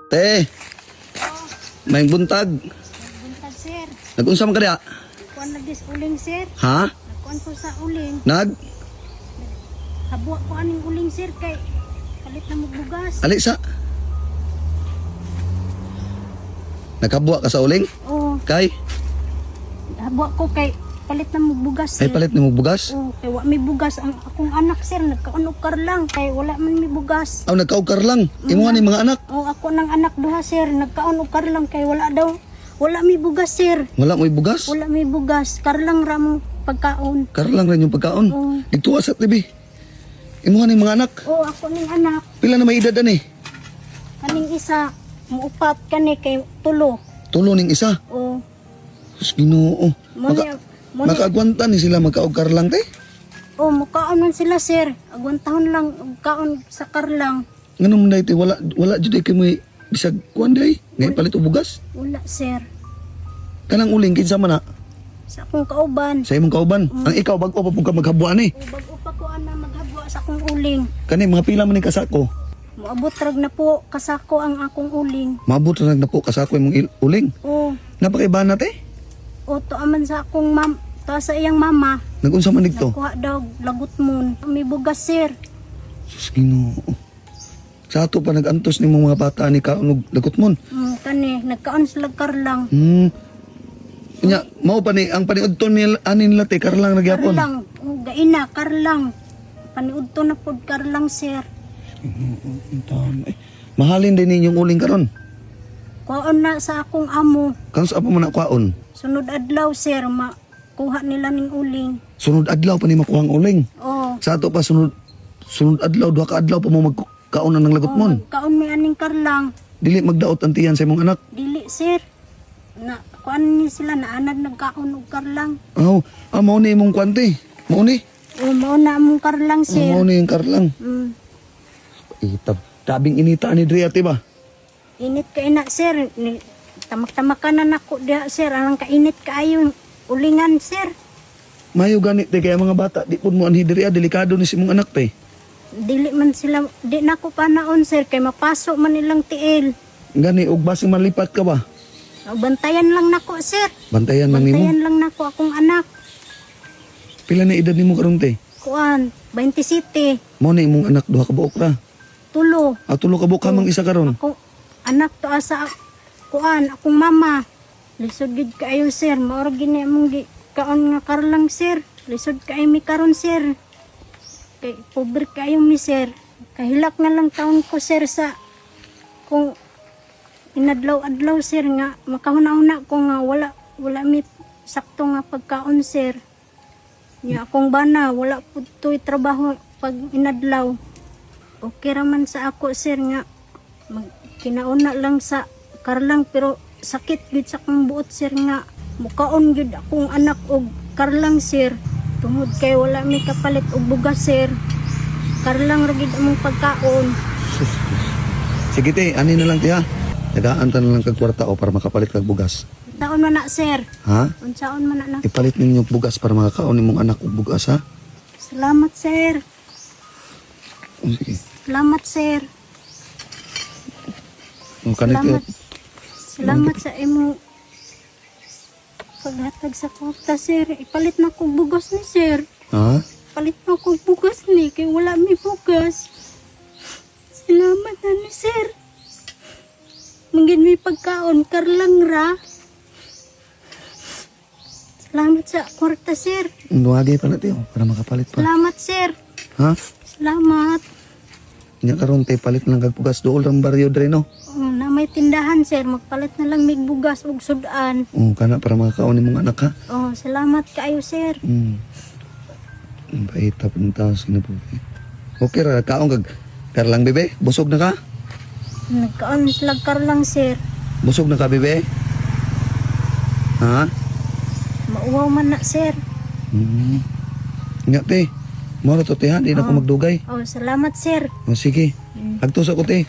Te, may buntag. Buntag, sir. Nag-unsa man ka diha? Kuan na dis uling, sir. Ha? Nagkuan ko sa uling. Habuak ko aning uling, sir, kay palit na magbugas. Alisa. Nakabuwa ka sa uling? Oo, Kay? habuak ko kay palit na magbugas, sir. Ay palit ni mo bugas? Oo, kay wa may bugas ang akong anak, sir. Nagkaunukar lang kay wala man may bugas. Aw nagkaugkar lang. Imo ni mga anak. Oo, ako ng anak duha, sir. Nagkaunukar lang kay wala daw. Wala may bugas, sir. Wala mo'y bugas? Wala may bugas. Karlang ramo pagkaon. Kar lang rin yung pagkaon. Oo. Digtuwa sa TV. Imo ni mga anak. Oo, ako ning anak. Pila na may edad ani? Kaning isa, muupat kani kay tulo. Tulo ning isa. Oo. Sus Ginoo. Muna, Makaagwanta ni sila magkaugkar lang te. oh, mukaon man sila, sir. Agwantahon lang, kaon sa karlang. Ngano man dayte wala jud kay mo bisag kuan day. Ngay palit og bugas. Wala, sir. Kanang uling kinsa man na Sa akong kauban. sa imong kauban. Ang ikaw bag-o pa pud ka maghabuan ni. O, bago pa ko ana maghabwa sa akong uling. Kani mga pila man ni kasako. Moabot rag na po kasako ang akong uling. Maabot ra na po kasako imong uling. O, Napakaibahan na te. o to aman sa akong to sa iyang mama. Nagunsa man dito. Nakuha daw lagot mon. May bugas, sir. Sus Ginoo. Sa ato pa nagantos ni mga bata ni kaunog lagot mon. Kani, nagkaon sila karlang. Nya, mao pa ni ang paniudton ni anin late karlang nagyapon. Karlang, gaina, karlang. Paniudto na pod karlang, sir. Mahalin din ninyong uling karon. Kuhaon na sa akong amo. Kang sa apa man kwaon? Sunod adlaw, sir, makuha nila ning uling. Sunod adlaw pa ni makuha ang uling. Oh, Sa ato pa sunod adlaw duha ka adlaw pa mo magkaon ng lagot mon. kaon mi aning karlang. Dili magdaot ang tiyan sa imong anak. Dili, sir. Na kuan ni sila na anad nagkaon og karlang. Mao ni imong kwante. Mao ni. O mao na among karlang, sir. Mao ni ang karlang. Itab. Tabing inita ni Dre ate ba? Init ka ina, sir. Tamak-tamakan na nako diha, sir. Anang kainit kaayo ulingan, sir. Mayo ganit te kaya mga bata di pud mo anhi diri delikado ni si imong anak te. Dili man sila, di na ko panaon, sir. Kay mapasok man nilang tiil. Gani og basing malipat ka ba? Bantayan lang nako, sir. Bantayan lang nimo. Bantayan lang nako akong anak. Pila na edad nimo karon te? Kuan, 27. Mao ni imong anak duha ka buok ra. Tulo. Tulo ka buok ka mang isa karon. Ako, anak to asa kuan, akong mama. Lisod gid kaayo, sir. Maura gini among kaon nga karlang, sir. Lisod kaayo mi karon, sir. Kay pobre kaayo mi, sir. Kahilak na lang taon ko, sir, sa kung inadlaw-adlaw, sir, nga makahuna-huna ko nga wala mi sakto nga pagkaon, sir. Nya akong bana wala pud to'y trabaho pag inadlaw. Okay raman sa ako, sir, nga kinauna lang sa karlang, pero sakit gid sa akong buot, sir, nga mukaon gid akong anak og karlang, sir. Tungod kay wala mi kapalit og bugas, sir. Karlang ra gid among pagkaon. Sige te, ani na lang te ha. Nagaan ta na lang kag kwarta o para makapalit kag bugas. Taon man na, sir. Ha? Unsaon man na. Ipalit ninyo bugas para makakaon nimong anak og bugas ha. Salamat, sir. Sige. Salamat, sir. Kanito. Salamat sa imong paghatag sa kwarta, sir. Ipalit na kong bugas ni, sir. Ha? Palit na kong bugas ni, kay wala may bugas. Salamat na ni, sir. Mungkin may pagkaon, karlang ra. Salamat sa kwarta, sir. Nuwagi pa natin para makapalit pa. Salamat, sir. Ha? Salamat. Nya karon te palit lang kag bugas dool ang baryo dre no. Na may tindahan, sir. Magpalit na lang may bugas ug sudan. Kana para makakaon nimong anak ha. Salamat kaayo, sir. Paita punta sino po. Okay ra kaon kag karlang bebe. Busog na ka? Nagkaon sila karlang, sir. Busog na ka bebe? Ha? Mauwaw man na, sir. Nya te. Moro to te ha, di na ko magdugay. Salamat, sir. Sige. Agtos ako te.